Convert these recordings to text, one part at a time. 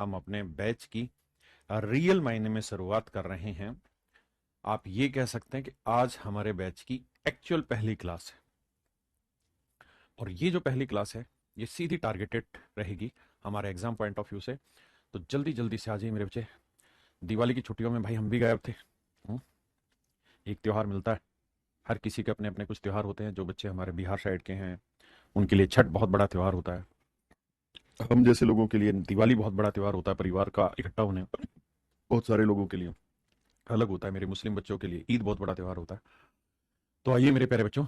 हम अपने बैच की रियल मायने में शुरुआत कर रहे हैं। आप ये कह सकते हैं कि आज हमारे बैच की एक्चुअल पहली क्लास है, और ये जो पहली क्लास है ये सीधी टारगेटेड रहेगी हमारे एग्जाम पॉइंट ऑफ व्यू से। तो जल्दी जल्दी से आ जाइए मेरे बच्चे। दिवाली की छुट्टियों में भाई हम भी गायब थे। हम्म, एक त्योहार मिलता है, हर किसी के अपने अपने कुछ त्योहार होते हैं। जो बच्चे हमारे बिहार साइड के हैं उनके लिए छठ बहुत बड़ा त्योहार होता है। हम जैसे लोगों के लिए दिवाली बहुत बड़ा त्योहार होता है, परिवार का इकट्ठा होने। बहुत सारे लोगों के लिए अलग होता है। मेरे मुस्लिम बच्चों के लिए ईद बहुत बड़ा त्योहार होता है। तो आइए मेरे प्यारे बच्चों,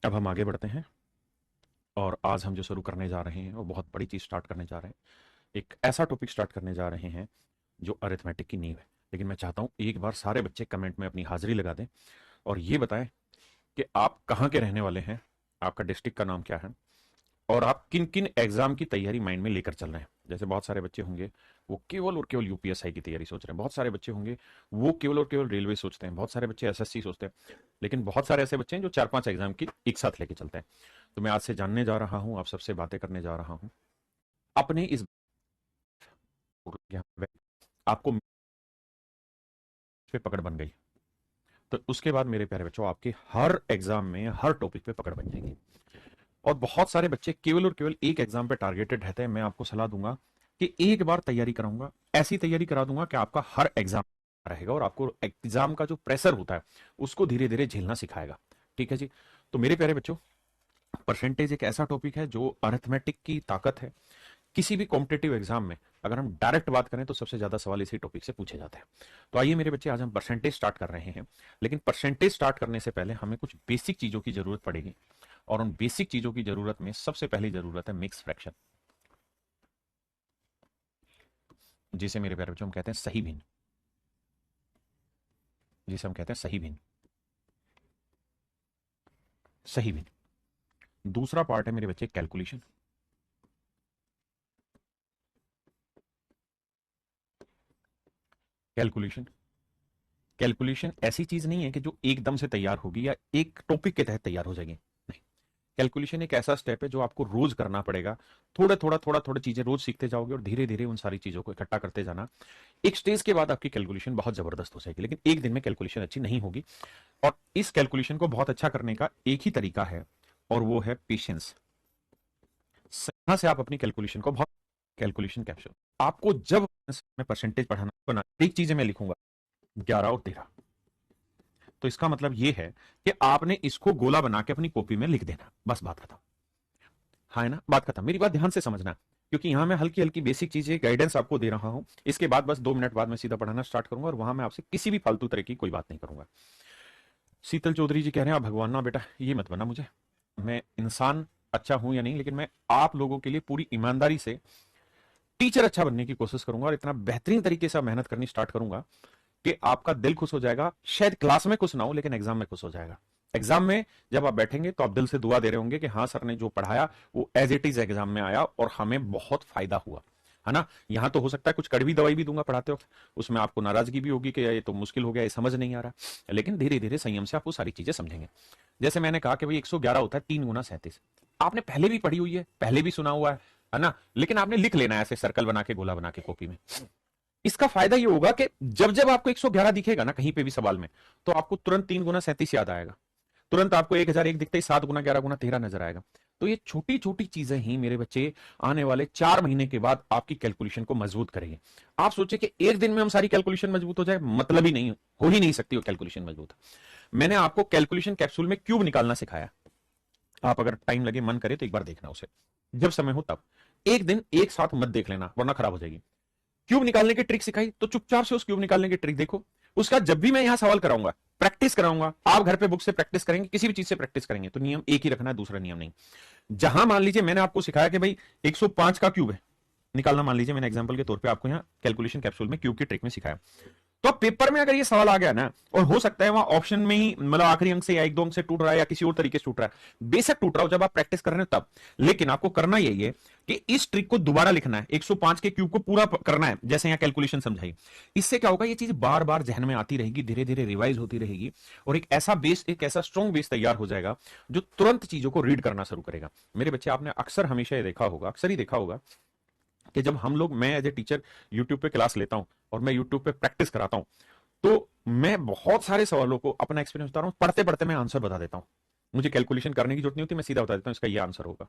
अब हम आगे बढ़ते हैं। और आज हम जो शुरू करने जा रहे हैं वो बहुत बड़ी चीज स्टार्ट करने जा रहे हैं। एक ऐसा टॉपिक स्टार्ट करने जा रहे हैं जो अरिथमेटिक की नींव है। लेकिन मैं चाहता हूं एक बार सारे बच्चे कमेंट में अपनी हाजिरी लगा दें और ये बताएं कि आप कहाँ के रहने वाले हैं, आपका डिस्ट्रिक्ट का नाम क्या है, और आप किन किन एग्जाम की तैयारी माइंड में लेकर चल रहे हैं। जैसे बहुत सारे बच्चे होंगे वो केवल और केवल यूपीएसआई की तैयारी सोच रहे हैं, बहुत सारे बच्चे होंगे वो केवल और केवल रेलवे सोचते हैं, बहुत सारे बच्चे एसएससी सोचते हैं, लेकिन बहुत सारे ऐसे बच्चे हैं जो 4-5 एग्जाम की एक साथ लेके चलते हैं। तो मैं आज से जानने जा रहा हूं, आप सबसे बातें करने जा रहा हूं अपने इस आपको पे पकड़ बन गई तो उसके बाद मेरे प्यारे बच्चों आपके हर एग्जाम में हर टॉपिक पे पकड़ बन जाएगी। और बहुत सारे बच्चे केवल और केवल एक एग्जाम पे टारगेटेड रहते हैं। मैं आपको सलाह दूंगा कि एक बार तैयारी कराऊंगा, ऐसी तैयारी करा दूंगा कि आपका हर एग्जाम रहेगा और आपको एग्जाम का जो प्रेशर होता है उसको धीरे धीरे झेलना सिखाएगा। ठीक है जी। तो मेरे प्यारे बच्चों, परसेंटेज एक ऐसा टॉपिक है जो अरिथमेटिक की ताकत है। किसी भी कॉम्पिटेटिव एग्जाम में अगर हम डायरेक्ट बात करें तो सबसे ज्यादा सवाल इसी टॉपिक से पूछे जाते हैं। तो आइए मेरे बच्चे, आज हम परसेंटेज स्टार्ट कर रहे हैं। लेकिन परसेंटेज स्टार्ट करने से पहले हमें कुछ बेसिक चीजों की जरूरत पड़ेगी, और उन बेसिक चीजों की जरूरत में सबसे पहली जरूरत है मिक्स फ्रैक्शन, जिसे मेरे प्यारे बच्चों हम कहते हैं सही भिन्न, जिसे हम कहते हैं सही भिन्न, सही भिन्न। दूसरा पार्ट है मेरे बच्चे कैलकुलेशन। कैलकुलेशन कैलकुलेशन ऐसी चीज नहीं है कि जो एकदम से तैयार होगी या एक टॉपिक के तहत तैयार हो जाएगी। नहीं, कैलकुलेशन एक ऐसा स्टेप है जो आपको रोज करना पड़ेगा। थोड़ा थोड़ा चीजें रोज सीखते जाओगे और धीरे धीरे उन सारी चीजों को इकट्ठा करते जाना। एक स्टेज के बाद आपकी कैलकुलेशन बहुत जबरदस्त हो जाएगी, लेकिन एक दिन में कैलकुलेशन अच्छी नहीं होगी। और इस कैलकुलेशन को बहुत अच्छा करने का एक ही तरीका है, और वो है पेशेंस। यहां से आप अपनी कैलकुलेशन को बहुत, कैलकुलेशन कैप्चर आपको जब मैं परसेंटेज पढ़ाना बना एक चीजें मैं लिखूंगा 11 और 13, तो इसका मतलब यह है कि आपने इसको गोला बना के अपनी कॉपी में लिख देना, बस बात खत्म। हाँ है ना, बात खत्म। मेरी बात ध्यान से समझना, क्योंकि यहां मैं हल्की हल्की बेसिक चीजें गाइडेंस आपको दे रहा हूं। इसके बाद बस 2 मिनट बाद मैं सीधा पढ़ाना स्टार्ट करूंगा, और वहां मैं आपसे किसी भी फालतू तरह की कोई बात नहीं करूंगा। शीतल चौधरी जी कह रहे हैं आप भगवान ना बेटा, ये मत बना मुझे। मैं इंसान अच्छा हूं या नहीं, लेकिन मैं आप लोगों के लिए पूरी ईमानदारी से टीचर अच्छा बनने की कोशिश करूंगा, और इतना बेहतरीन तरीके से मेहनत करनी स्टार्ट करूंगा कि आपका दिल खुश हो जाएगा। शायद क्लास में खुश ना हो, लेकिन एग्जाम में खुश हो जाएगा। एग्जाम में जब आप बैठेंगे तो आप दिल से दुआ दे रहे होंगे कि हाँ सर ने जो पढ़ाया वो एज इट इज एग्जाम में आया और हमें बहुत फायदा हुआ। है ना। यहां तो हो सकता है कुछ कड़वी दवाई भी दूंगा पढ़ाते वक्त, उसमें आपको नाराजगी भी होगी कि ये तो मुश्किल हो गया, ये समझ नहीं आ रहा, लेकिन धीरे धीरे संयम से आप वो सारी चीजें समझेंगे। जैसे मैंने कहा कि भाई 111 होता है 3 × 37, आपने पहले भी पढ़ी हुई है, पहले भी सुना हुआ है ना, लेकिन आपने लिख लेना है ऐसे सर्कल बना के, गोला बना के कॉपी में। इसका फायदा ये होगा कि जब जब आपको 111 दिखेगा ना कहीं पे भी सवाल में, तो आपको तुरंत 3 × 37 याद आएगा। तुरंत आपको 1001 दिखते ही 7 × 11 × 13 नजर आएगा। तो ये छोटी छोटी चीजें ही मेरे बच्चे आने वाले 4 महीने के बाद आपकी कैलकुलेशन को मजबूत करेंगे। आप सोचे कि एक दिन में हम सारी कैलकुलेशन मजबूत हो जाए, मतलब ही नहीं, हो ही नहीं सकती वो कैलकुलेशन मजबूत। मैंने आपको कैलकुलेशन कैप्सूल में क्यूब निकालना सिखाया। आप अगर टाइम लगे, मन करे तो एक बार देखना उसे, जब समय हो तब। एक दिन एक साथ मत देख लेना वरना खराब हो जाएगी। क्यूब निकालने की ट्रिक सिखाई तो चुपचाप से उस क्यूब निकालने की ट्रिक देखो। उसका जब भी मैं यहां सवाल कराऊंगा, प्रैक्टिस कराऊंगा, आप घर पे बुक से प्रैक्टिस करेंगे, किसी भी चीज से प्रैक्टिस करेंगे, तो नियम एक ही रखना है, दूसरा नियम नहीं। जहां मान लीजिए मैंने आपको सिखाया कि भाई 105 का क्यूब है निकालना, मान लीजिए मैंने एग्जांपल के तौर पे आपको यहां कैलकुलेशन कैप्सूल में क्यूब की ट्रिक में सिखाया, तो पेपर में अगर ये सवाल आ गया ना, और हो सकता है वहां ऑप्शन में ही मतलब आखिरी अंक से या 1-2 अंक से टूट रहा है या किसी और तरीके से टूट रहा है, बेशक टूट रहा हो, जब आप प्रैक्टिस कर रहे हो तब। लेकिन आपको करना यही है कि इस ट्रिक को दोबारा लिखना है, 105 के क्यूब को पूरा करना है जैसे यहां कैलकुलेशन समझाई। इससे क्या होगा, ये चीज बार बार जहन में आती रहेगी, धीरे धीरे रिवाइज होती रहेगी, और एक ऐसा बेस, एक ऐसा स्ट्रॉन्ग बेस तैयार हो जाएगा जो तुरंत चीजों को रीड करना शुरू करेगा। मेरे बच्चे, आपने अक्सर हमेशा ये देखा होगा, अक्सर ही देखा होगा कि जब हम लोग, मैं एज ए टीचर यूट्यूब पे क्लास लेता हूं और मैं यूट्यूब पे प्रैक्टिस कराता हूं, तो मैं बहुत सारे सवालों को अपना एक्सपीरियंस बता रहा हूं, पढ़ते पढ़ते मैं आंसर बता देता हूं। मुझे कैलकुलेशन करने की जरूरत नहीं होती, मैं सीधा बता देता हूं इसका ये आंसर होगा,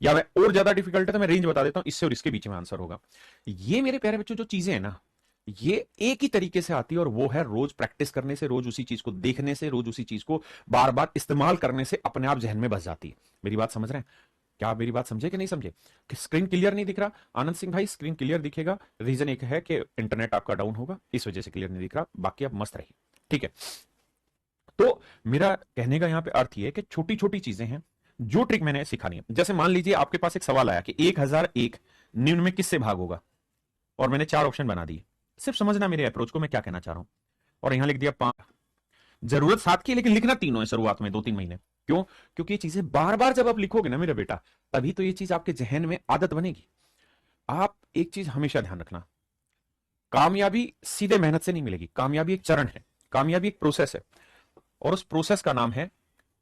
या मैं और ज्यादा डिफिकल्ट है तो मैं रेंज बता देता हूं, इससे और इसके बीच में आंसर होगा। ये मेरे प्यारे बच्चों जो चीजें हैं ना, ये एक ही तरीके से आती है, और वो है रोज प्रैक्टिस करने से, रोज उसी चीज को देखने से, रोज उसी चीज को बार बार इस्तेमाल करने से अपने आप जहन में बस जाती है। मेरी बात समझ रहे हैं? क्या आप मेरी बात समझे कि नहीं समझे? कि स्क्रीन क्लियर नहीं दिख रहा? आनंद सिंह भाई स्क्रीन क्लियर दिखेगा, रीजन एक है कि इंटरनेट आपका डाउन होगा, इस वजह से क्लियर नहीं दिख रहा, बाकी आप मस्त रहिए, ठीक है। तो मेरा कहने का यहां पे अर्थ ये है कि छोटी छोटी चीजें हैं जो ट्रिक मैंने सिखानी है। जैसे मान लीजिए आपके पास एक सवाल आया कि 1001 निम्न में किससे भाग होगा, और मैंने 4 ऑप्शन बना दिए। सिर्फ समझना मेरे अप्रोच को, मैं क्या कहना चाह रहा हूं। और यहां लिख दिया 5, जरूरत 7 की है लेकिन लिखना तीनों है शुरुआत में 2-3 महीने। क्यों? क्योंकि ये चीजें बार बार जब आप लिखोगे ना मेरा बेटा, तभी तो ये चीज आपके जहन में आदत बनेगी। आप एक चीज हमेशा ध्यान रखना, कामयाबी सीधे मेहनत से नहीं मिलेगी, कामयाबी एक चरण है, कामयाबी एक प्रोसेस है, और उस प्रोसेस का नाम है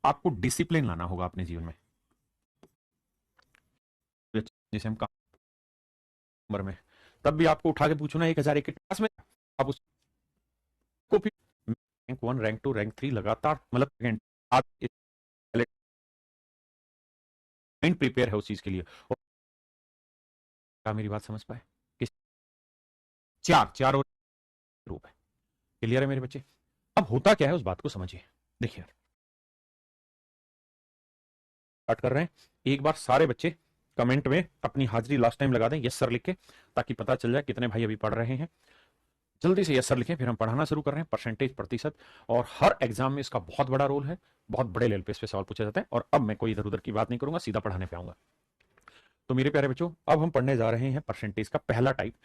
आपको डिसिप्लिन लाना होगा अपने जीवन में। जैसे हम उम्र में, तब भी आपको उठा के पूछना 1001 के क्लास में, आप उसको फिर रैंक 1 रैंक 2 रैंक 3 लगातार, मतलब आप माइंड प्रिपेयर है उस चीज के लिए। और क्या मेरी बात समझ पाए? किस चार चार और रूप है, क्लियर है मेरे बच्चे? अब होता क्या है उस बात को समझिए। देखिए स्टार्ट कर रहे हैं, एक बार सारे बच्चे कमेंट में अपनी हाजिरी लास्ट टाइम लगा दें यस सर लिख के, ताकि पता चल जाए कितने भाई अभी पढ़ रहे हैं। जल्दी से यस सर लिखें, फिर हम पढ़ाना शुरू कर रहे हैं। परसेंटेज, प्रतिशत, और हर एग्जाम में इसका बहुत बड़ा रोल है, बहुत बड़े लेवल पे इस पे सवाल पूछे जाते हैं। और अब मैं कोई इधर उधर की बात नहीं करूंगा, सीधा पढ़ाने पे आऊंगा। तो मेरे प्यारे बच्चों, अब हम पढ़ने जा रहे हैं परसेंटेज का पहला टाइप।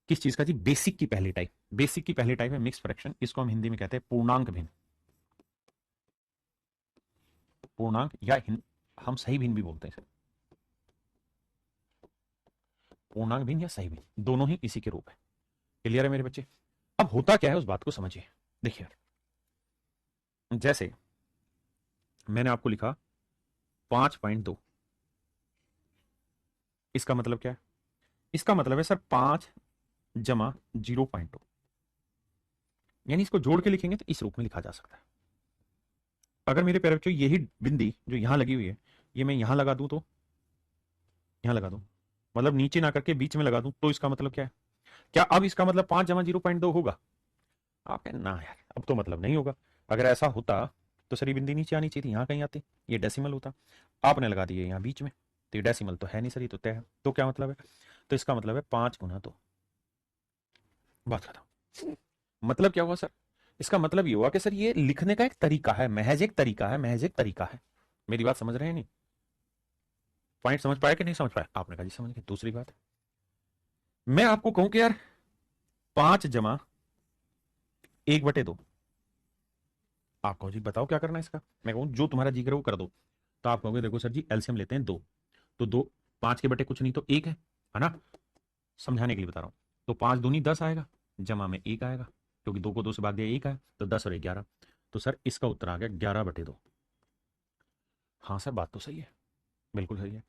किस चीज का जी? बेसिक की पहली टाइप। बेसिक की पहली टाइप है मिक्स फ्रैक्शन, इसको हम हिंदी में कहते हैं पूर्णांक भिन्न। पूर्णांक या हम सही भिन्न भी बोलते हैं, पूर्णांक भिन्न या सही भिन्न, दोनों ही इसी के रूप है। क्लियर है मेरे बच्चे? अब होता क्या है उस बात को समझिए। देखिए जैसे मैंने आपको लिखा 5.2, इसका मतलब क्या है? इसका मतलब है सर 5 जमा 0.2, यानी इसको जोड़ के लिखेंगे तो इस रूप में लिखा जा सकता है। अगर मेरे प्यारे बच्चों यही बिंदी जो यहां लगी हुई है, ये मैं यहां लगा दूं, तो यहां लगा दूं, मतलब नीचे ना करके बीच में लगा दूं, तो इसका मतलब क्या है? क्या अब इसका मतलब 5 जमा 0.2 होगा? आप कहें ना यार, अब तो मतलब नहीं होगा। अगर ऐसा होता तो सर ये बिंदी नीचे आनी चाहिए थी, यहां कहीं आती, ये डेसिमल होता, आपने लगा दिया यहाँ बीच में, तो ये डेसिमल तो है नहीं सर, ये तो तय है। तो क्या मतलब है? तो इसका मतलब है 5 गुना 2, बात खत्म। मतलब क्या हुआ सर? इसका मतलब ये हुआ कि सर ये लिखने का एक तरीका है, महज एक तरीका है, महज एक तरीका है। मेरी बात समझ रहे हैं नहीं? पॉइंट समझ पाया कि नहीं समझ पाया? आपने कहा जी समझ गए। दूसरी बात, मैं आपको कहूं कि यार 5 जमा 1/2, आप कहो जी बताओ क्या करना है इसका। मैं कहूं जो तुम्हारा जी करे वो कर दो, तो आप कहोगे देखो सर जी एलसीएम लेते हैं 2, तो 2, 5 के बटे कुछ नहीं तो 1 है ना? समझाने के लिए बता रहा हूं। तो 5 दूनी 10 आएगा, जमा में 1 आएगा, क्योंकि 2 को 2 से भाग दिया 1 आया, तो 10 और 11। तो सर इसका उत्तर आ गया 11/2। हाँ सर बात तो सही है, बिल्कुल सही है।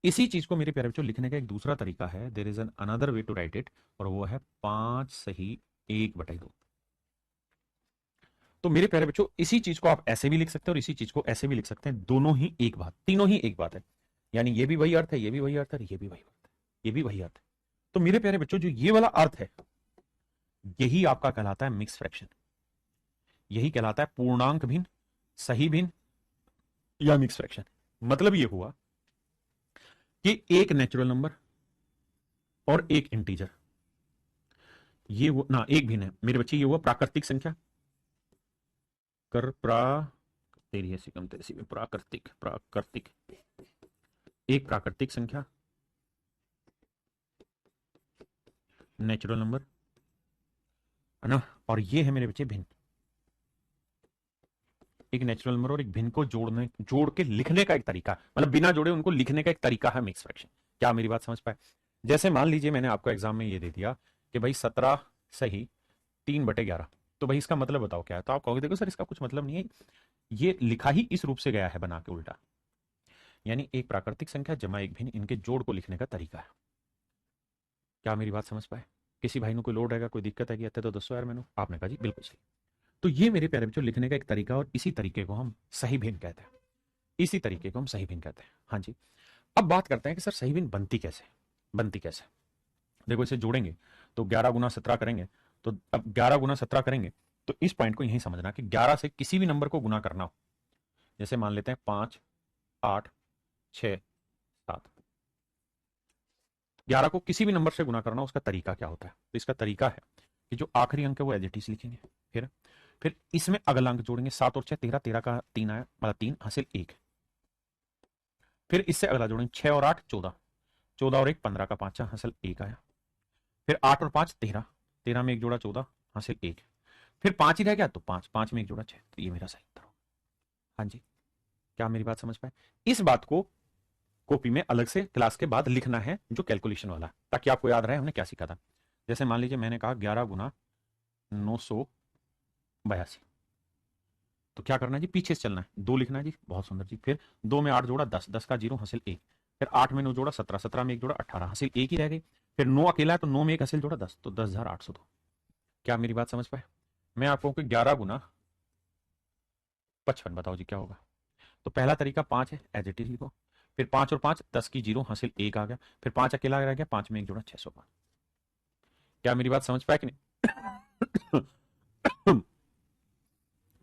इसी चीज को मेरे प्यारे बच्चों लिखने का एक दूसरा तरीका है, there is an another way to write it, और वो है 5 सही 1/2। तो मेरे प्यारे बच्चों इसी चीज को आप ऐसे भी लिख सकते हैं और इसी चीज को ऐसे भी लिख सकते हैं, दोनों ही एक बात, तीनों ही एक बात है। यानी ये भी वही अर्थ है, ये भी वही अर्थ है, ये भी वही अर्थ है, ये भी वही अर्थ है। तो मेरे प्यारे बच्चों जो ये वाला अर्थ है, यही आपका कहलाता है मिक्स फ्रैक्शन, यही कहलाता है पूर्णांक भिन्न, सही भिन्न या मिक्स फ्रैक्शन। मतलब ये हुआ कि एक नेचुरल नंबर और एक इंटीजर, ये वो ना एक भिन्न है मेरे बच्चे, ये हुआ प्राकृतिक संख्या, कर प्रा तेरी ऐसी कम तेरी में प्राकृतिक, प्राकृतिक, एक प्राकृतिक संख्या, नेचुरल नंबर, है ना? और ये है मेरे बच्चे भिन्न, एक नेचुरल नंबर और एक भिन्न को जोड़ के लिखने का एक तरीका, मतलब बिना जोड़े उनको लिखने का एक तरीका है मिक्स फ्रैक्शन। क्या मेरी बात समझ पाए? जैसे मान लीजिए मैंने आपको एग्जाम में ये दे दिया कि भाई 17 सही 3/11, तो भाई इसका मतलब बताओ क्या है? तो आप कहोगे देखो सर इसका कुछ मतलब नहीं है, ये लिखा ही इस रूप से गया है बना के उल्टा, यानी एक प्राकृतिक संख्या जमा एक भिन्न, इनके जोड़ को लिखने का तरीका है। क्या मेरी बात समझ पाए? किसी भाई को कोई लोड रहेगा, कोई दिक्कत है कि तो दसो यार मैंने, आपने कहा जी बिल्कुल सही। तो ये मेरे प्यारे बच्चों लिखने का एक तरीका, और इसी तरीके को हम सही भिन्न कहते हैं। इसी तरीके को हम सही भिन्न कहते हैं। हाँ जी। अब बात करते हैं कि सर सही भिन्न बनती कैसे? बनती कैसे? देखो इसे जोड़ेंगे तो 11 गुना 17 करेंगे। तो अब 11 गुना 17 करेंगे तो इस पॉइंट को यही समझना कि 11 से किसी भी नंबर को गुना करना हो, जैसे मान लेते हैं 5, 8, 6, 7, 11 को किसी भी नंबर से गुना करना, उसका तरीका क्या होता है? तो इसका तरीका है कि जो आखिरी अंक है वो एज इट इज लिखेंगे। फिर इसमें अगला अंक जोड़ेंगे, 7 और 6 13, 13 का 3 आया, मतलब 3 हासिल 1। फिर इससे अगला जोड़ेंगे 6 और 8 14, 14 और 1 15 का 5 हासिल 1 आया। फिर 8 और 5 13, 13 में एक जोड़ा 14 हासिल 1। फिर 5 ही रह गया तो 5, 5 में एक जोड़ा 6। तो ये मेरा सही उत्तर होगा। हाँ जी। क्या मेरी बात समझ पाए? इस बात को कॉपी में अलग से क्लास के बाद लिखना है, जो कैलकुलेशन वाला, ताकि आपको याद रहे हमने क्या सीखा था। जैसे मान लीजिए मैंने कहा 11 गुना 982, तो क्या करना है जी? पीछे से चलना है, 2 लिखना है जी। बहुत सुंदर जी। फिर 2 में 8 जोड़ा 10, 10 का 0 हासिल 1। फिर 8 में 9 जोड़ा 17, 17 में एक जोड़ा 18 हासिल 1 ही रह गई। फिर 9 अकेला है तो 9 में एक हासिल जोड़ा 10, तो 10,802। क्या मेरी बात समझ पाए? मैं आपको 11 गुना 55 बताओ जी क्या होगा? तो पहला तरीका 5 है, एज इट इज लिखो। फिर 5 और 5 10 की 0 हासिल 1 आ गया। फिर 5 अकेला रह गया, 5 में एक जोड़ा 605। क्या मेरी बात समझ पाए कि नहीं?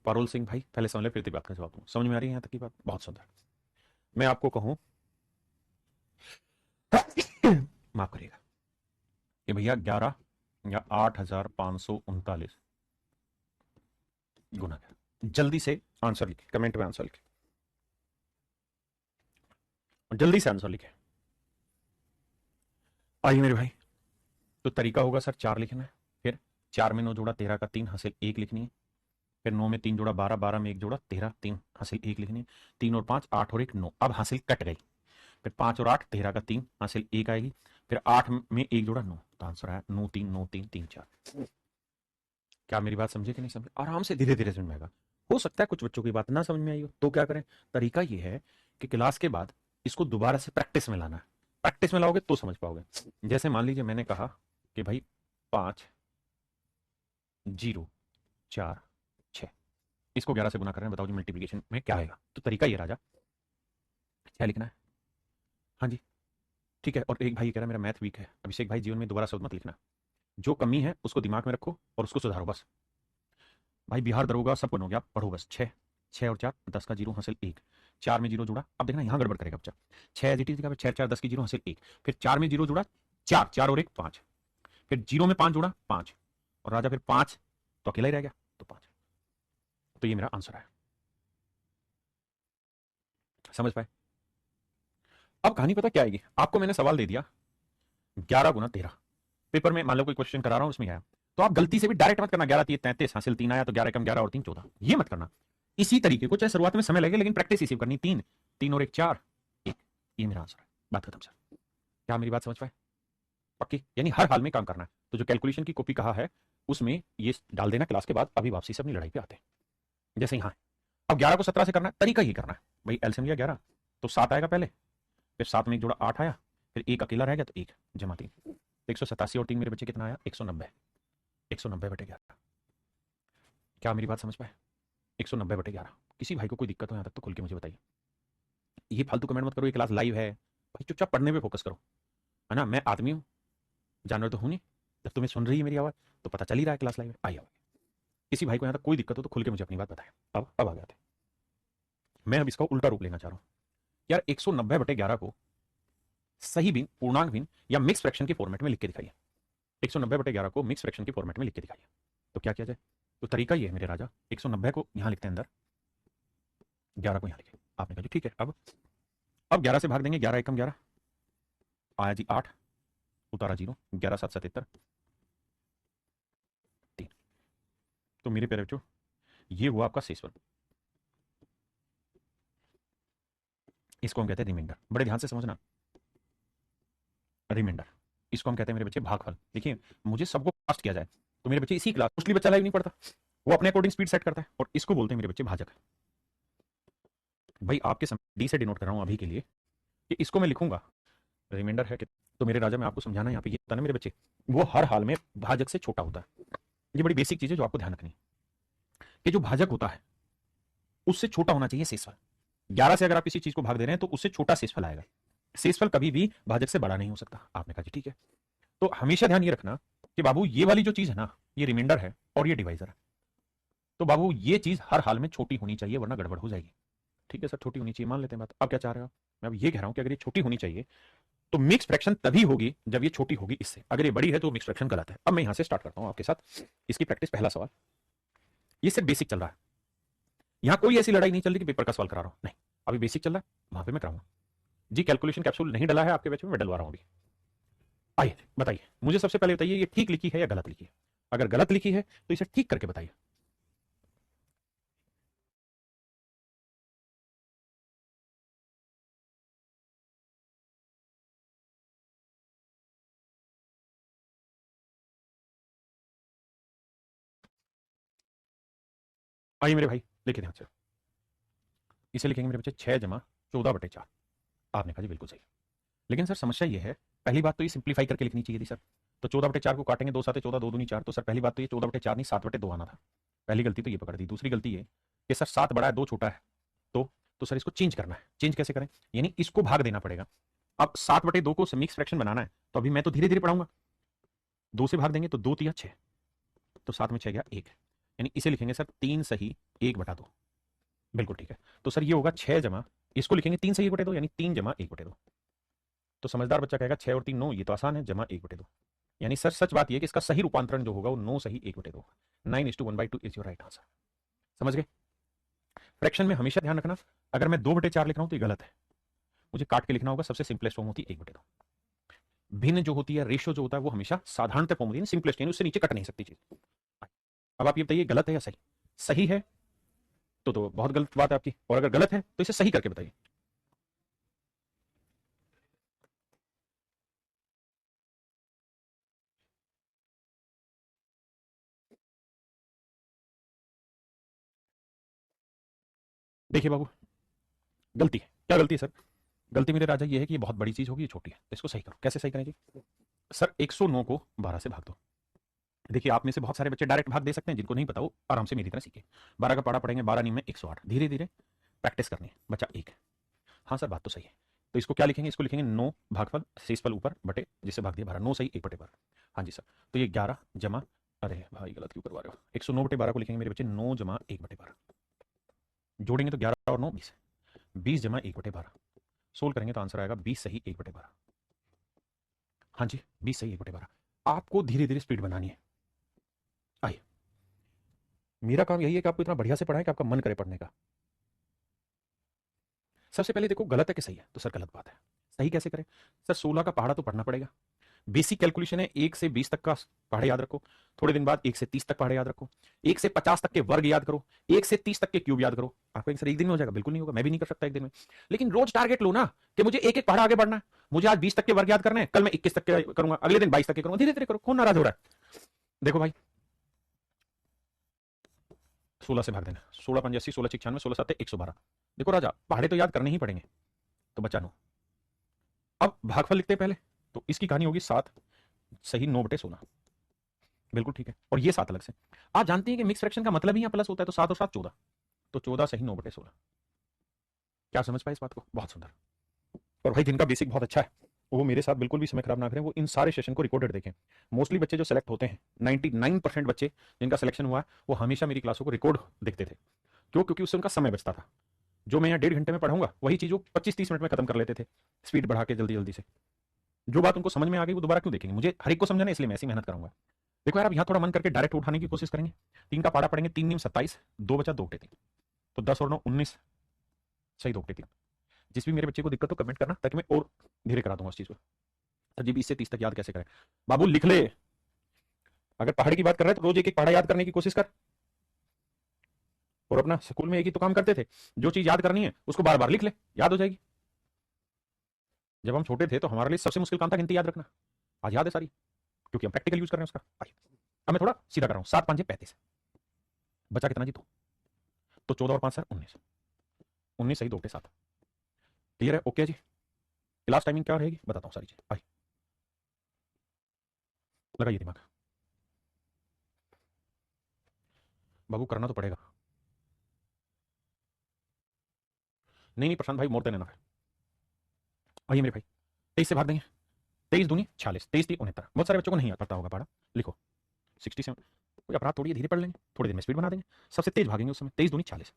पारुल सिंह भाई पहले समझ ले, फिर बात का जवाब दूं। समझ में आ रही है यहाँ तक की बात? बहुत सुंदर। मैं आपको कहूं, माफ करिएगा, कि भैया 11 या 8,539 गुना कर, जल्दी से आंसर लिखे, कमेंट में आंसर लिखे, जल्दी से आंसर लिखे। आइए मेरे भाई, तो तरीका होगा सर 4 लिखना है। फिर 4 में 9 जोड़ा 13 का 3 हासिल 1 लिखनी है। फिर 9 में 3 जोड़ा 12, 12 में एक जोड़ा 13, 3 हासिल 1 लिखनी है। 3 और 5 8 और 1 9, अब हासिल कट गई। फिर 5 और 8 13 का 3 हासिल 1 आएगी। फिर 8 में एक जोड़ा 9, तो आंसर आया 9 3 9 3 3 4। क्या मेरी बात समझे कि नहीं समझे? आराम से धीरे धीरे समझ में आएगा। हो सकता है कुछ बच्चों की बात ना समझ में आई हो, तो क्या करें? तरीका ये है कि क्लास के बाद इसको दोबारा से प्रैक्टिस में लाना है। प्रैक्टिस में लाओगे तो समझ पाओगे। जैसे मान लीजिए मैंने कहा कि भाई 5 0 4 6, इसको 11 से गुना कर रहे हैं, बताओ जी मल्टीप्लीकेशन में क्या आएगा? तो तरीका ये राजा, क्या लिखना है? हाँ जी ठीक है। और एक भाई कह रहा है मेरा मैथ वीक है, अभिषेक भाई जीवन में दोबारा शब्द मत लिखना, जो कमी है उसको दिमाग में रखो और उसको सुधारो बस। भाई बिहार दरोगा सब बनोगे आप, पढ़ो बस। 6, 6 और 4 10 का 0 हासिल 1। 4 में 0 जुड़ा, अब देखना यहाँ गड़बड़ करेगा बच्चा। 6 एज इट इज लिखा, 6 4 10 की 0 हासिल 1। फिर 4 में 0 जुड़ा 4, 4 और 1 5। फिर 0 में 5 जुड़ा 5, और राजा फिर 5 तो अकेला ही रह गया, तो 5। तो ये मेरा आंसर है। समझ पाए? अब कहानी पता क्या आएगी आपको? मैंने सवाल दे दिया 11 गुना 13, पेपर में मान लो कोई क्वेश्चन करा रहा हूं उसमें आया, तो आप गलती से भी डायरेक्ट मत करना 11 3 33 हासिल 3 आया तो 11 कम 11 और 3 14, ये मत करना। इसी तरीके को चाहे शुरुआत में समय लगे लेकिन प्रैक्टिस इसी करनी। 3 3 और 1 4 1, ये मेरा आंसर है। बात खत्म सर। क्या मेरी बात समझ पाए? पक्की? यानी हर हाल में काम करना है। तो जो कैलकुलेशन की कॉपी कहा है उसमें ये डाल देना क्लास के बाद, अभी वापसी से अपनी लड़ाई पे आते हैं। जैसे यहाँ अब 11 को 17 से करना है, तरीका ही करना है भाई। एलसीएम लिया 11 तो 7 आएगा पहले, फिर 7 में एक जोड़ा 8 आया, फिर एक अकेला रह गया तो 1 जमा 3, 187 और 3 मेरे बच्चे कितना आया? 190, 190 बटे 11। क्या मेरी बात समझ पाए? 190 बटे 11। किसी भाई को कोई दिक्कत हो यहाँ तक तो खुल के मुझे बताइए। ये फालतू कमेंट मत करो, ये क्लास लाइव है भाई, चुपचाप पढ़ने पे फोकस करो, है ना? मैं आदमी हूँ, जानवर तो हूँ नहीं। जब तुम्हें सुन रही है मेरी आवाज़ तो पता चल ही रहा है क्लास लाइव है। आइए, किसी भाई को यहाँ तक कोई दिक्कत हो तो खुल के मुझे अपनी बात बताए। अब आ गया था, मैं अब इसका उल्टा रूप लेना चाह रहा हूँ। यार 190 बटे 11 को सही भिन्न, पूर्णांक भिन्न या मिक्स फ्रैक्शन के फॉर्मेट में लिख के दिखाइए। 190 बटे 11 को मिक्स फ्रैक्शन के फॉर्मेट में लिख के दिखाइए। तो क्या किया जाए? तो तरीका ये है मेरे राजा, 190 को यहाँ लिखते हैं अंदर, 11 को यहाँ लिखे। आपने कहा जी ठीक है। अब 11 से भाग देंगे, 11 एकम 11 आया जी 8, उतारा 0, 11 7 77 3। तो मेरे प्यारे बच्चों ये हुआ आपका शेषफल, इसको हम कहते हैं रिमाइंडर। बड़े ध्यान से समझना, रिमाइंडर, इसको हम कहते हैं मेरे बच्चे भागफल। देखिए मुझे सबको फास्ट किया जाए तो मेरे बच्चे इसी क्लास, मोस्टली बच्चा लाइव नहीं पढ़ता, वो अपने अकॉर्डिंग स्पीड सेट करता है, और इसको बोलते हैं मेरे बच्चे भाजक। भाई आपके समय डी से डिनोट कर रहा हूं अभी के लिए कि इसको मैं लिखूंगा रिमाइंडर है कि तो मेरे राजा, मैं आपको समझाना यहाँ पे ये होता है ना मेरे बच्चे, वो हर हाल में भाजक से छोटा होता है। ये बड़ी बेसिक चीज है जो आपको ध्यान रखनी है कि जो भाजक होता है उससे छोटा होना चाहिए शेषफल। 11 से अगर आप किसी चीज को भाग दे रहे हैं तो उससे छोटा शेषफल आएगा। शेषफल कभी भी भाजक से बड़ा नहीं हो सकता। आपने कहा जी ठीक है। तो हमेशा ध्यान ये रखना कि बाबू ये वाली जो चीज है ना, ये रिमाइंडर है और ये डिवाइजर है। तो बाबू ये चीज हर हाल में छोटी होनी चाहिए वरना गड़बड़ हो जाएगी। ठीक है सर, छोटी होनी चाहिए, मान लेते हैं बात। अब क्या चाह रहे हो आप? मैं अब ये कह रहा हूं कि अगर ये छोटी होनी चाहिए तो मिक्स फ्रैक्शन तभी होगी जब ये छोटी होगी इससे। अगर ये बड़ी है तो मिक्स फ्रैक्शन गलत है। अब मैं यहां से स्टार्ट करता हूं आपके साथ इसकी प्रैक्टिस। पहला सवाल, ये सिर्फ बेसिक चल रहा है, यहां कोई ऐसी लड़ाई नहीं चल रही कि पेपर का सवाल करा रहा हूं, नहीं, अभी बेसिक चल रहा है, वहां पे मैं कराऊंगा जी। कैलकुलेशन कैप्सूल नहीं डला है आपके बैच में, मैं डलवा रहा हूं अभी। आइए बताइए, मुझे सबसे पहले बताइए ये ठीक लिखी है या गलत लिखी है। अगर गलत लिखी है तो इसे ठीक करके बताइए। आइए मेरे भाई, लिखिए ध्यान से। इसे लिखेंगे मेरे बच्चे 6 + 14/4। आपने कहा जी बिल्कुल सही। लेकिन सर समस्या ये है, पहली बात तो ये सिंप्लीफाई करके लिखनी चाहिए थी सर। तो 14/4 को काटेंगे, 2 × 7 = 14, 2 दूनी 4। तो सर पहली बात तो ये 14/4 नहीं 7/2 आना था। पहली गलती तो ये पकड़ दी। दूसरी गलती ये कि सर 7 बड़ा है 2 छोटा है। तो सर इसको चेंज करना है। चेंज कैसे करें? यानी इसको भाग देना पड़ेगा। अब 7/2 को मिक्स फ्रैक्शन बनाना है तो अभी मैं तो धीरे धीरे पढ़ाऊंगा। 2 से भाग देंगे तो 2×3 = 6, तो 7 में 6 गया 1। यानी इसे लिखेंगे सर 3 सही 1/2। बिल्कुल ठीक है। तो सर ये होगा 6 जमा, इसको लिखेंगे 3 सही 1/2, यानी 3 जमा 1/2। तो समझदार बच्चा कहेगा 6 और 3 9, ये तो आसान है, जमा 1/2। यानी सर सच बात यह कि इसका सही रूपांतरण जो होगा वो 9 सही 1/2। 9:1/2 इज योर राइट आंसर। समझ गए? फ्रैक्शन में हमेशा ध्यान रखना, अगर मैं 2/4 लिख रहा हूं तो ये गलत है, मुझे काट के लिखना होगा। सबसे सिंपलेस्ट फॉर्म होती है 1/2। भिन्न जो होती है, रेशियो जो होता है, वो हमेशा साधारणतः फॉर्म होती है, सिंपलेस्ट, यानी उससे नीचे कट नहीं सकती चीज। अब आप ये बताइए गलत है या सही? सही है तो बहुत गलत बात है आपकी, और अगर गलत है तो इसे सही करके बताइए। देखिए बाबू, गलती है। क्या गलती है सर? गलती मेरे राजा ये है कि ये बहुत बड़ी चीज होगी, ये छोटी है, तो इसको सही करो। कैसे सही करें जी? सर 109 को 12 से भाग दो। देखिए आप में से बहुत सारे बच्चे डायरेक्ट भाग दे सकते हैं, जिनको नहीं पता वो आराम से मेरी तरह सीखे। 12 का पढ़ा पढ़ेंगे, 12 में 108। धीरे धीरे प्रैक्टिस करनी है बच्चा। एक, हाँ सर बात तो सही है। तो इसको क्या लिखेंगे? इसको लिखेंगे 9 भागफल शेषफल ऊपर बटे जिससे भाग दिया 12। 9 सही 1/12। हाँ जी सर। तो ये 11 जमा, अरे भाई गलत क्यों करवा रहे हो? 109/12 को लिखेंगे मेरे बच्चे 9 जमा 1/12। जोड़ेंगे तो 11 और 9 20। 20 जमा 1/12। सोल्व करेंगे तो आंसर आएगा 20 सही 1/12। हाँ जी 20 सही 1/12। आपको धीरे धीरे स्पीड बनानी है। आइए, मेरा काम यही है कि आपको इतना बढ़िया से पढ़ाएं कि आपका मन करे पढ़ने का। सबसे पहले देखो गलत है कि सही है, तो सर गलत बात है। सही कैसे करें? सर 16 का पहाड़ा तो पढ़ना पड़ेगा। बेसिक कैलकुलेशन है, 1 से 20 तक का पहाड़े याद रखो। थोड़े दिन बाद 1 से 30 तक पहाड़े याद रखो। 1 से 50 तक के वर्ग याद करो। 1 से 30 तक के क्यूब याद करो। आपको सर एक दिन में हो जाएगा? बिल्कुल नहीं होगा, मैं भी नहीं कर सकता एक दिन में। लेकिन रोज टारगेट लो ना कि मुझे एक एक पहाड़ा आगे बढ़ना है। मुझे आज 20 तक के वर्ग याद करने हैं, कल मैं 21 तक के करूंगा, अगले दिन 22 तक के करूंगा। धीरे धीरे करो, कौन नाराज हो रहा है? देखो भाई, 16 से भाग देना। 16×5 = 80, 16×6 = 96, 16×7 = 112। देखो राजा, पहाड़े तो याद करने ही पड़ेंगे। तो बचा 9। अब भागफल लिखते हैं पहले। तो इसकी कहानी होगी 7 सही 9/16। बिल्कुल ठीक है। और ये 7 अलग से। आप जानते हैं कि मिक्स फ्रैक्शन का मतलब ही यहाँ प्लस होता है, तो 7 और 7 14। तो 14 सही 9/16। क्या समझ पाए इस बात को? बहुत सुंदर। और भाई जिनका बेसिक बहुत अच्छा है वो मेरे साथ बिल्कुल भी समय खराब ना करें, वो इन सारे सेशन को रिकॉर्डेड देखें। मोस्टली बच्चे जो सेलेक्ट होते हैं, 99% बच्चे जिनका सिलेक्शन हुआ है, वो हमेशा मेरी क्लासों को रिकॉर्ड देखते थे। क्यों? क्योंकि उससे उनका समय बचता था। जो मैं यहाँ 1.5 घंटे में पढ़ाऊंगा वही चीज वो 25-30 मिनट में खत्म कर लेते थे, स्पीड बढ़ा के जल्दी जल्दी से। जो बात उनको समझ में आ गई वो दोबारा क्यों देखेंगे? मुझे हर एक को समझना है, इसलिए मैं ऐसी मेहनत करूंगा। देखो यार, अब यहाँ थोड़ा मन करके डायरेक्ट उठाने की कोशिश करेंगे। 3 का पारा पढ़ेंगे, 3×9 = 27, 2 बचा 2/3। तो 10 और 9 19 सही 2/3। जिस भी मेरे बच्चे को दिक्कत हो कमेंट करना, ताकि मैं और धीरे करा दूंगा उस चीज को। सर जी 20 से 30 तक याद कैसे करें? बाबू लिख ले। अगर पहाड़ की बात कर रहे हैं तो रोज एक एक पहाड़ा याद करने की कोशिश कर। और अपना स्कूल में एक ही तो काम करते थे, जो चीज याद करनी है उसको बार बार लिख ले, याद हो जाएगी। जब हम छोटे थे तो हमारे लिए सबसे मुश्किल काम था गिनती याद रखना। आज याद है सारी, क्योंकि हम प्रैक्टिकल यूज कर रहे हैं उसका। आइए, अब मैं थोड़ा सीधा कर रहा हूँ। 7×5 = 35। बचा कितना जी? तो 14 और 5 सर 19। 19 सही 2/7। क्लियर है? ओके जी। क्लास टाइमिंग क्या रहेगी बताता हूँ सारी चीज। भाई लगाइए दिमाग, बाबू करना तो पड़ेगा। नहीं नहीं प्रशांत भाई, मोर देन एनफ है। आइए मेरे भाई, 23 से भाग देंगे। 23 दूनी 46, 23 3 69। बहुत सारे बच्चों को नहीं पता होगा पढ़ा, लिखो 67। कोई अपराध थोड़ी धीरे पढ़ लेंगे, थोड़ी देर में स्पीड बना देंगे, सबसे तेज भागेंगे उस समय। 23 दूनी 40।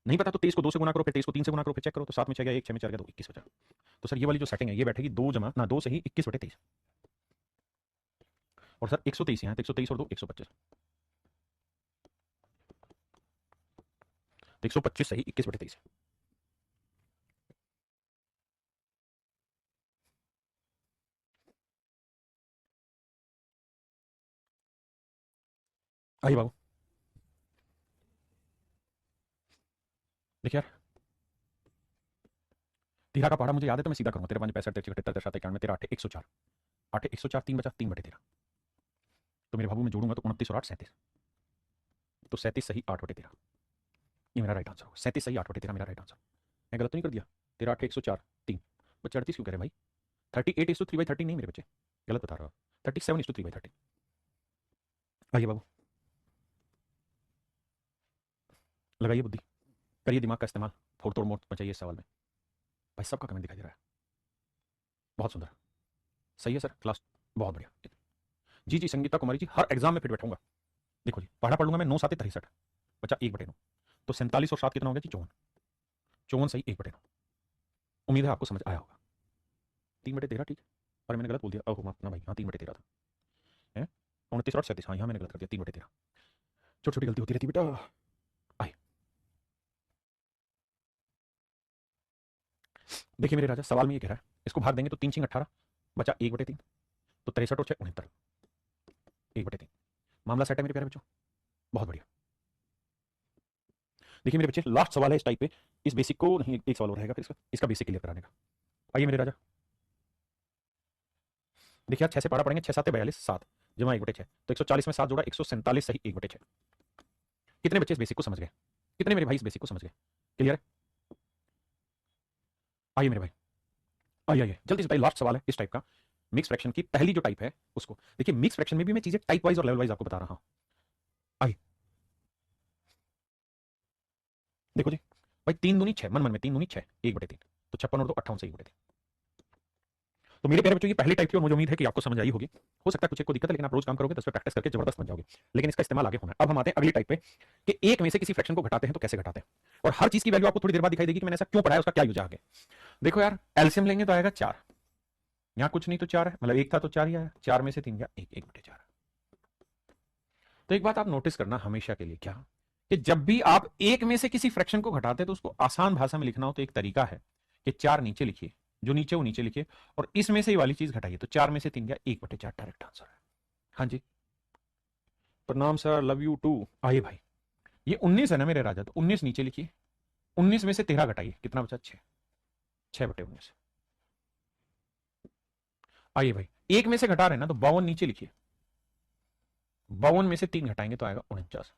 नहीं पता तो 23 को 2 से गुना करो, फिर 23 को 3 से गुना करो, फिर चेक करो तो 7 में 6 गया, 1 6 में 4 गया, 2 21 बचा। तो सर ये वाली जो सेटिंग है ये बैठेगी 2 जमा ना 2 सही 21/23। और सर 123 यहाँ, तो 123 और 2 125। 125 सही 21/23। आइए बाबू, देखिए यार, तेरह का पहाड़ा मुझे याद है तो मैं सीधा करूंगा। 13 5 65 63 78 7 91 13 8 104। 8 104 3 बचा 3/13। तो मेरे बाबू में जोड़ूंगा तो 29 और 8 37। तो 37 सही 8/13। ये मेरा राइट आंसर होगा। 37 सही 8/13 मेरा राइट आंसर। मैं गलत तो नहीं कर दिया? 13 8 104 3 बच्चे 38 क्यों कह रहे भाई? 38:3/30 नहीं मेरे बच्चे, गलत बता रहा हूँ। 37:3/30। आइए बाबू, लगाइए बुद्धि, करिए दिमाग का इस्तेमाल, फोड़ तोड़ मोड़ मचाइए इस सवाल में। भाई सबका कमेंट दिखाई दे रहा है, बहुत सुंदर, सही है सर, क्लास बहुत बढ़िया। जी जी संगीता कुमारी जी, हर एग्जाम में फिट बैठूंगा। देखो जी, पढ़ा पढ़ लूंगा मैं। 9 7 63 बचा 1/9। तो 47 और 7 कितना हो गया जी? 54। 54 सही 1/9। उम्मीद है आपको समझ आया होगा। 3/13 ठीक है, और मैंने गलत बोल दिया, ओह माफ ना भाई, हाँ 3/13 था। है 29 और 37, हाँ यहाँ मैंने गलत कर दिया 3/13। छोटी छोटी गलती होती रहती बेटा। आए देखिए मेरे राजा, सवाल में ये कह रहा है इसको भाग देंगे तो 3 6 18 बचा 1/3। तो 63 और 6 69, 1/3। मामला सेट है मेरे प्यारे बच्चों, बहुत बढ़िया। देखिए मेरे बच्चे, लास्ट सवाल है इस टाइप पे। इस बेसिक को नहीं, एक सवाल और रहेगा फिर इसका बेसिक क्लियर कराने का। आइए मेरे राजा, देखिए आज 6 से पारा पढ़ेंगे। 6 7 42 7 जमा 1/6। तो 140 में 7 जोड़ा 147 सही 1/6। कितने बच्चे इस बेसिक को समझ गए? कितने मेरे भाई इस बेसिक को समझ गए? क्लियर है? आइए मेरे भाई, आइए आइए जल्दी से भाई, लास्ट सवाल है इस टाइप का। मिक्स फ्रैक्शन की पहली जो टाइप है उसको देखिए। मिक्स फ्रैक्शन में भी मैं चीजें टाइप वाइज और लेवल वाइज आपको बता रहा हूं। आइए देखो जी, भाई 3 दूनी 6, मन मन में 3 दूनी 6 1/3। तो 56 और 2 58 से 1/3। तो मेरे प्यारे बच्चों, ये पहली टाइप की और मुझे उम्मीद है कि आपको समझ आई होगी। हो सकता है कुछ एक को दिक्कत है, लेकिन आप रोज काम करोगे तो इस पर प्रैक्टिस करके जबरदस्त बन जाओगे। लेकिन इसका इस्तेमाल आगे होना है। अब हम आते हैं अगली टाइप पे कि एक में से किसी फ्रैक्शन को घटाते हैं तो कैसे घटाते हैं, और हर चीज की वैल्यू आपको थोड़ी देर बाद दिखाई देगी कि मैंने ऐसा क्यों पढ़ा है, उसका क्या यूज है आगे। देखो यार, एलसीएम लेंगे तो आएगा 4। यहाँ कुछ नहीं तो 4 है, मतलब एक था तो 4 ही आया। 4 में से 3 गया 1 1/4। तो एक बात आप नोटिस करना हमेशा के लिए, क्या कि जब भी आप एक में से किसी फ्रैक्शन को घटाते हैं तो उसको आसान भाषा में लिखना हो तो एक तरीका है कि 4 नीचे लिखिए, जो नीचे वो नीचे लिखिए, और इसमें से ये वाली चीज घटाइए। तो 4 में से 3 गया 1/4, डायरेक्ट आंसर है। हाँ जी, प्रणाम सर, लव यू टू। आइए भाई, ये 19 है ना मेरे राजा, तो 19 नीचे लिखिए। 19 में से 13 घटाइए, कितना बचा? 6। 6/19। आइए भाई, एक में से घटा रहे हैं ना तो 52 नीचे लिखिए। 52 में से 3 घटाएंगे तो आएगा 49।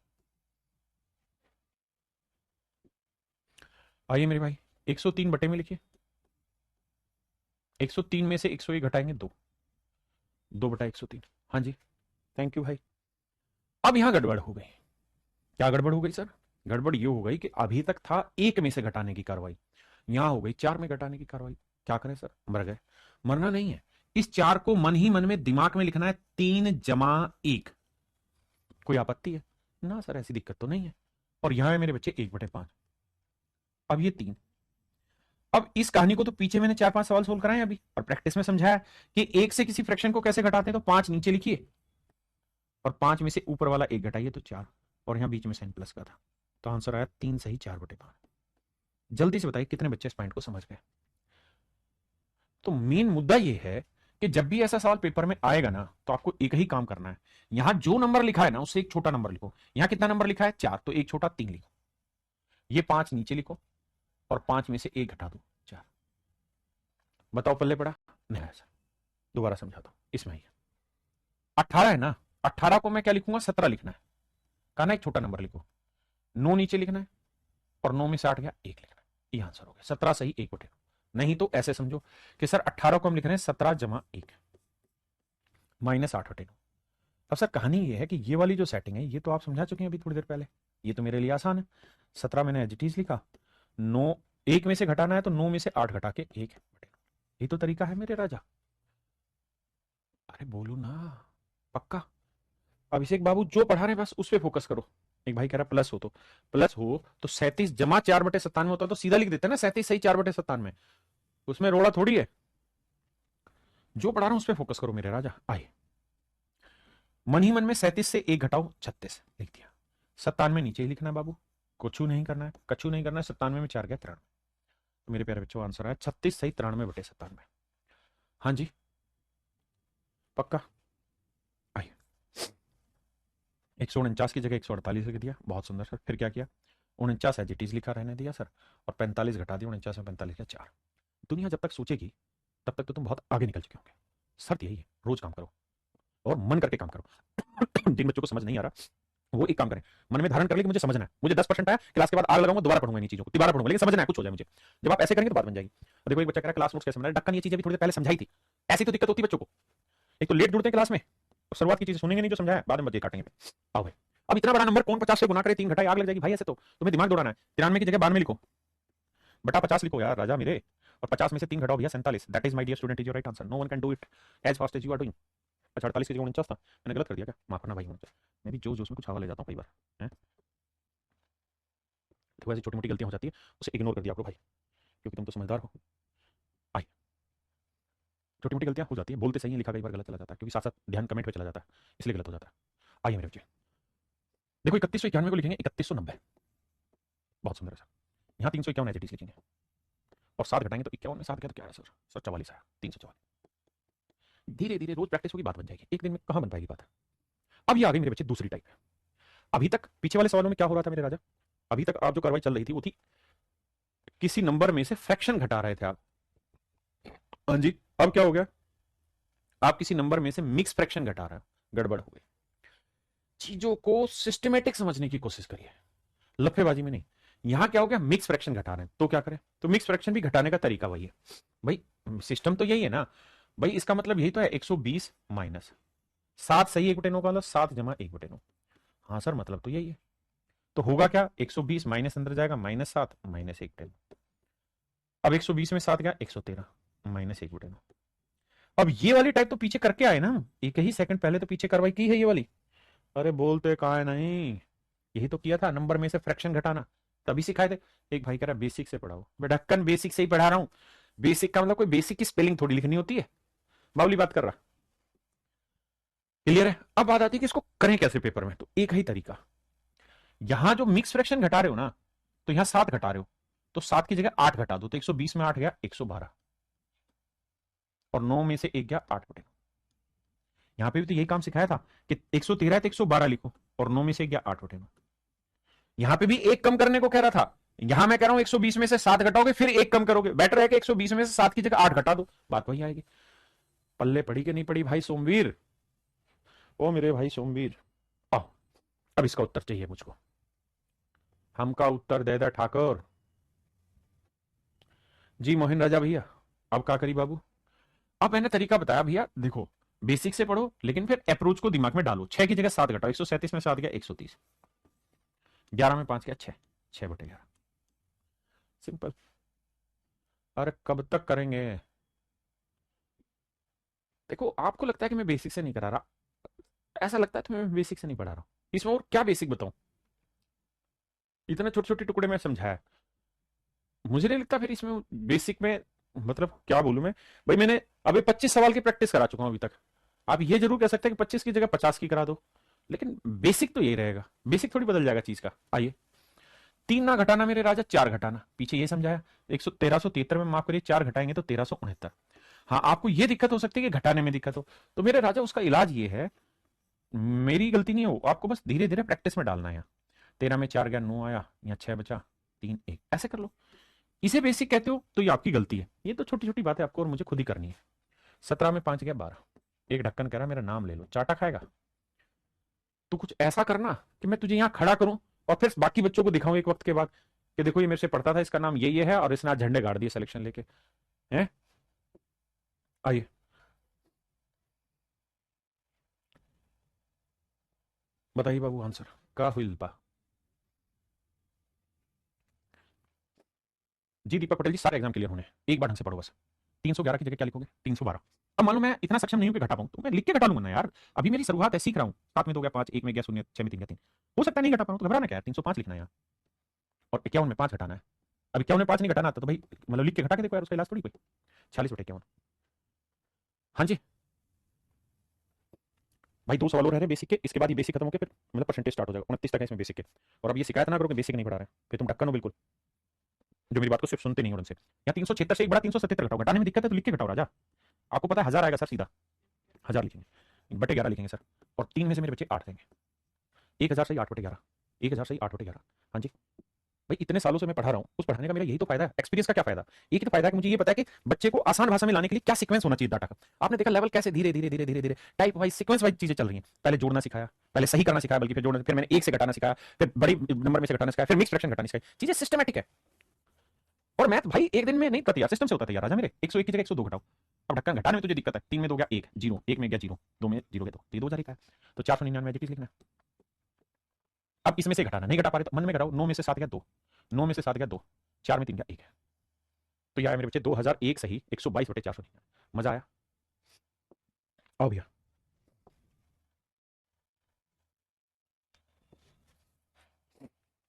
आइए मेरे भाई, 103 बटे में लिखिए। 103 में से 101 घटाएंगे 2। 2/103। हाँ जी, थैंक यू भाई। अब यहां गड़बड़ हो गई। क्या गड़बड़ हो गई सर? गड़बड़ ये हो गई कि अभी तक था एक में से घटाने की कार्रवाई, यहां हो गई 4 में घटाने की कार्रवाई। क्या करें सर? मर गए? मरना नहीं है, इस 4 को मन ही मन में दिमाग में लिखना है। 3 जमा 1। कोई आपत्ति है? ना सर, ऐसी दिक्कत तो नहीं है। और यहां है मेरे बच्चे 1/5। अब ये 3। अब इस कहानी को तो पीछे मैंने 4 5 सवाल सोल्व कराए अभी, और प्रैक्टिस में समझाया कि एक से किसी फ्रैक्शन को कैसे घटाते हैं। तो 5 नीचे लिखिए, और 5 में से ऊपर वाला 1 घटाइए तो 4, और यहां बीच में साइन प्लस का था। तो आंसर आया 3 सही 4/5। जल्दी से बताइए कितने बच्चे इस पॉइंट को समझ गए? तो मेन मुद्दा यह है कि जब भी ऐसा सवाल पेपर में आएगा ना तो आपको एक ही काम करना है। यहां जो नंबर लिखा है ना उससे एक छोटा नंबर लिखो। यहां कितना नंबर लिखा है? 4, तो एक छोटा 3 लिखो। ये 5 नीचे लिखो, और 5 में से 1 घटा दो, 4। बताओ पल्ले पड़ा? नहीं ऐसा, दोबारा समझा दो। इसमें ही 18 है ना, 18 को मैं क्या लिखूंगा? 17 लिखना है। कहा ना एक छोटा नंबर लिखो। 9 नीचे लिखना है, और 9 में से 8 गया 1 लिखना है। ये आंसर हो गया 17 सही 1/9। नहीं तो ऐसे समझो कि सर 18 को हम लिख रहे हैं 17 जमा 1 माइनस 8/9। अब सर कहानी ये है कि ये वाली जो सेटिंग है ये तो आप समझा चुके हैं अभी थोड़ी देर पहले, ये तो मेरे लिए आसान है। 17 मैंने एज इट इज लिखा, 9 1 में से घटाना है तो 9 में से 8 घटा के 1, ये तो तरीका है मेरे राजा। अरे बोलो ना, पक्का। अभिषेक बाबू जो पढ़ा रहे हैं बस उस पर फोकस करो। एक भाई कह रहा प्लस हो तो 37 जमा 4/97 होता तो सीधा लिख देते ना 37 सही 4/97, उसमें रोड़ा थोड़ी है। जो पढ़ा रहा हूं उस पर फोकस करो मेरे राजा। आइए मन ही मन में 37 से 1 घटाओ 36 लिख दिया। 97 नीचे ही लिखना है बाबू, कुछ नहीं करना है, कछु नहीं करना है। 97 में 4 गया 93। तो मेरे प्यारे बच्चों आंसर है 36 सही 93/97। हाँ जी पक्का। आइए 149 की जगह 148 लिख दिया, बहुत सुंदर सर। फिर क्या किया, 49 एज इट इज लिखा रहने दिया सर, और 45 घटा दिया, 49 में 45 का 4। दुनिया जब तक सोचेगी तब तक तो तुम बहुत आगे निकल चुके होंगे। शर्त यही है, रोज काम करो और मन करके काम करो। जिन बच्चों को समझ नहीं आ रहा वो एक काम करें, मन में धारण कर ले कि मुझे समझना है, मुझे 10% आया, क्लास के बाद आग लगाऊंगा, दोबारा पढ़ूंगा इन चीजों को, दोबारा पढ़ूंगा, लेकिन समझना है, कुछ हो जाए मुझे। जब आप ऐसे करेंगे तो बात बन जाएगी। और देखो एक बच्चा कह रहा है क्लास नोट्स कैसे बनाए, ढक्कन ये चीजें भी थोड़ी देर पहले समझाई थी। ऐसी तो दिक्कत होती है बच्चों को, एक तो लेट जुड़ते हैं क्लास में, शुरुआत की चीजें सुनेंगे नहीं जो समझाया, बाद में बच्चे काटेंगे। आओ भाई, अब इतना बड़ा नंबर कौन 50 से गुना करे, 3 घटाए आग लग जाएगी भाई। ऐसे तो तुम्हें दिमाग दौड़ाना है। 93 की जगह 12 में लिखो, बटा 50 लिखो यार राजा मेरे, और 50 में से 3 घटाओ भैया 47। That is my dear student, is your right answer. No one can do it as fast as you are doing. अच्छा 48 की जगह 49 था, मैंने गलत कर दिया क्या, माफ करना भाई मुझे, मैं भी जोश में कुछ हवा ले जाता हूँ कई बार है। देखो ऐसी छोटी मोटी गलतियां हो जाती है, उसे इग्नोर कर दिया करो भाई, क्योंकि तुम तो समझदार हो। आइए छोटी मोटी गलतियां हो जाती है, बोलते सही है लिखा कई बार गलत चला जाता है, क्योंकि साथ साथ ध्यान कमेंट पे चला जाता है, इसलिए गलत हो जाता है। आइए मेरे बच्चे देखो 3191 को लिखेंगे 3190, बहुत सुंदर है सर। यहाँ 351 एच लिखेंगे और 7 घटाएंगे तो 51 में 7 गया तो क्या है सर, 44 आया, 344। धीरे धीरे रोज प्रैक्टिस होगी बात बन जाएगी, एक दिन में कहां बन पाएगी बात। अब ये आ गई मेरे बच्चे दूसरी टाइप। अभी तक पीछे वाले सवालों में क्या हो रहा था मेरे राजा, अभी तक आप जो कार्रवाई चल रही थी वो थी किसी नंबर में से फ्रैक्शन घटा रहे थे आप। हाँ जी, अब क्या हो गया, आप किसी नंबर में से मिक्स फ्रैक्शन घटा रहे हो, गड़बड़ हो गई। चीजों को सिस्टमेटिक समझने की कोशिश करिए, लफेबाजी में नहीं। यहां क्या हो गया, मिक्स फ्रैक्शन घटा रहे हैं तो क्या करें, तो मिक्स फ्रैक्शन भी घटाने का तरीका वही है भाई, सिस्टम तो यही है ना भाई। इसका मतलब यही तो है 120 माइनस 7 सही 1/9 का, 7 जमा 1/9। हाँ सर मतलब तो यही है। तो होगा क्या, 120 माइनस अंदर जाएगा, -7 माइनस 1/9। अब 120 में 7 गया 113 माइनस 1/9। अब ये वाली टाइप तो पीछे करके आए ना, एक ही सेकंड पहले तो पीछे कार्रवाई की है ये वाली। अरे बोलते कहा है नहीं, यही तो किया था, नंबर में से फ्रैक्शन घटाना तभी सिखाए थे। एक भाई कह रहा बेसिक से पढ़ाओ, मैं ढक्कन बेसिक से ही पढ़ा रहा हूं। बेसिक का मतलब कोई बेसिक की स्पेलिंग थोड़ी लिखनी होती है, बावली बात कर रहा। क्लियर है। अब बात आती है कि इसको करें कैसे पेपर में, तो एक ही तरीका, यहां जो मिक्स फ्रैक्शन घटा रहे हो ना, तो यहां 7 घटा रहे हो, तो 7 की जगह 8 घटा दो, तो 120 में 8 गया 112, और 9 में से 1 गया 8/9। यहां पे भी तो यही काम सिखाया था कि 113 है तो 112 लिखो, और 9 में से 1 गया 8/9। यहां पे भी एक कम करने को कह रहा था, यहां मैं कह रहा हूं 120 में से 7 घटाओगे फिर एक कम करोगे, बेटर है कि 120 में से 7 की जगह 8 घटा दो, बात वही आएगी। पल्ले पड़ी कि नहीं पड़ी भाई सोमवीर, ओ मेरे भाई सोमवीर आओ। अब इसका उत्तर चाहिए मुझको, हमका उत्तर दे दे ठाकुर जी। मोहन राजा भैया अब क्या करी बाबू, अब मैंने तरीका बताया भैया, देखो बेसिक से पढ़ो लेकिन फिर अप्रोच को दिमाग में डालो। 6 की जगह 7 घटाओ, 137 में 7 गया 130, 11 में 5 गया 6, 6/11, सिंपल। अरे कब तक करेंगे, देखो आपको लगता है कि मैं बेसिक से नहीं करा रहा, ऐसा लगता है तो मैं बेसिक से नहीं पढ़ा रहा हूं, इसमें और क्या बेसिक बताऊं, इतने छोटे छोटे टुकड़े में समझाया, मुझे नहीं लगता फिर इसमें बेसिक में, मतलब क्या बोलूं मैं भाई। मैंने अभी 25 सवाल की प्रैक्टिस करा चुका हूं अभी तक, आप ये जरूर कह सकते हैं कि 25 की जगह 50 की करा दो, लेकिन बेसिक तो यही रहेगा, बेसिक थोड़ी बदल जाएगा चीज का। आइए 3 ना घटाना मेरे राजा, 4 घटाना, पीछे ये समझाया 1373 में, माफ करिए 4 घटाएंगे तो 1369। हाँ आपको ये दिक्कत हो सकती है कि घटाने में दिक्कत हो, तो मेरे राजा उसका इलाज ये है, मेरी गलती नहीं हो, आपको बस धीरे धीरे प्रैक्टिस में डालना है। 13 में 4 गया 9 आया, यहाँ 6 बचा 3 1, ऐसे कर लो। इसे बेसिक कहते हो तो ये आपकी गलती है, ये तो छोटी छोटी बातें आपको और मुझे खुद ही करनी है। 17 में 5 गया 12, एक ढक्कन कह रहा मेरा नाम ले लो, चाटा खाएगा। तू कुछ ऐसा करना कि मैं तुझे यहां खड़ा करूं और फिर बाकी बच्चों को दिखाऊं एक वक्त के बाद कि देखो ये मेरे से पढ़ता था, इसका नाम ये है, और इसने आज झंडे गाड़ दिए सिलेक्शन लेके हैं। आइए, बताइए बाबू आंसर का हुई बा। जी दीपक पटेल जी, सारे एग्जाम क्लियर होने हैं, एक बार ढंग से पढ़ो बस। 311 की जगह क्या लिखोगे? 312। अब मान लो मैं इतना सक्षम नहीं हूं कि घटा पाऊं, तो मैं लिख के घटा लूंगा ना यार। अभी मेरी शुरुआत है, सीख रहा हूं। 7 में 2 गया 5, 1 में गया 0, 6 में 3 गया 3। हो सकता है नहीं घटा पाऊं, तो घबराना क्या है, 305 लिखना है यहाँ। और 51 में 5 घटाना है। अब 51 में 5 नहीं घटाना आता तो भाई मतलब लिख के घटा के देखो यार, उसका इलाज थोड़ी कोई। 46/51। हाँ जी भाई, 2 सवाल और रह रहे हैं बेसिक के, इसके बाद ये बेसिक खत्म होकर फिर मतलब परसेंटेज स्टार्ट हो जाएगा। 29 तक है इसमें बेसिक के। और अब ये शिकायत ना करो कि बेसिक नहीं पढ़ा रहे हैं, फिर तुम ढक्कन हो बिल्कुल, जो मेरी बात को सिर्फ सुनते नहीं हो उनसे। या 376 से एक बड़ा 377 घटाओ, घटाने में दिक्कत है तो लिख के घटाओ राजा। आपको पता है 1000 आएगा सर, सीधा 1000 लिखेंगे, बटे 11 लिखेंगे सर, और 3 में से मेरे बच्चे 8 देंगे। 1000 से 8/11, 1000 से 8/11। हाँ जी भाई, इतने सालों से मैं पढ़ा रहा हूँ, उस पढ़ाने का मेरा यही तो फायदा है। एक्सपीरियंस का क्या फायदा? एक ही तो फायदा है कि मुझे ये पता है कि बच्चे को आसान भाषा में लाने के लिए क्या सीक्वेंस होना चाहिए डाटा का। आपने देखा लेवल कैसे धीरे धीरे धीरे धीरे धीरे टाइप वाइज सीक्वेंस वाइज चीजें चल रही हैं। पहले जोड़ना सिखाया, पहले सही करना सिखाया, बल्कि फिर जोड़ना, फिर मैंने 1 से घटाना सिखाया, फिर बड़ी नंबर में से घटाना सिखाया, फिर मिक्स फ्रैक्शन घटाना सिखाया। चीजें सिस्टमैटिक है। और मैथ भाई एक दिन में नहीं करती यार, सिस्टम से होता है यार राजा मेरे। 101 की जगह 102 घटाओ। अब ढक्कन घटाने में तुझे दिक्कत है। 3 में 2 गया 1, 0, 1 में गया 0, 2 में 0 गया 2, ये 2000 का है। तो 499 एज इट इज लिखना है। अब इसमें से घटाना, नहीं घटा पा रहे तो मन में घटाओ। 9 में से 7 गया 2, 9 में से 7 गया 2, 4 में 3 गया 1 है। तो यह आया मेरे बच्चे 2001 सही 122/499। मजा आया? आओ भैया,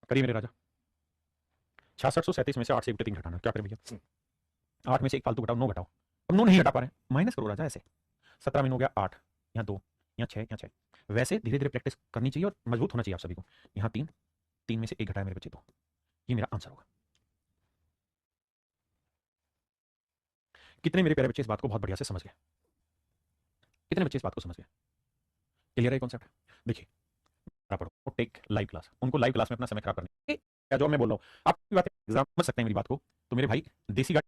करिए मेरे राजा। 6637 में से 8 से 3 घटाना, क्या करें भैया? 8 में से 1 फालतू घटाओ, 9 घटाओ। अब 9 नहीं घटा पा रहे हैं, माइनस करो राजा ऐसे। 17 में 9 गया 8, यहाँ 2, यहाँ 6, यहाँ 6। वैसे धीरे धीरे प्रैक्टिस करनी चाहिए और मजबूत होना चाहिए आप सभी को। यहाँ 3, 3 में से 1 घटाया मेरे बच्चे 2। ये मेरा आंसर होगा। कितने मेरे प्यारे बच्चे इस बात को बहुत बढ़िया से समझ गए? कितने बच्चे इस बात को समझ गए? क्लियर है कॉन्सेप्ट? देखिए, पढ़ो, टेक लाइव क्लास, उनको लाइव क्लास में अपना समय खराब करने, क्या जो मैं बोल रहा हूँ, आप बातें एग्जाम समझ सकते हैं मेरी बात को। तो मेरे भाई देसी गाड़ी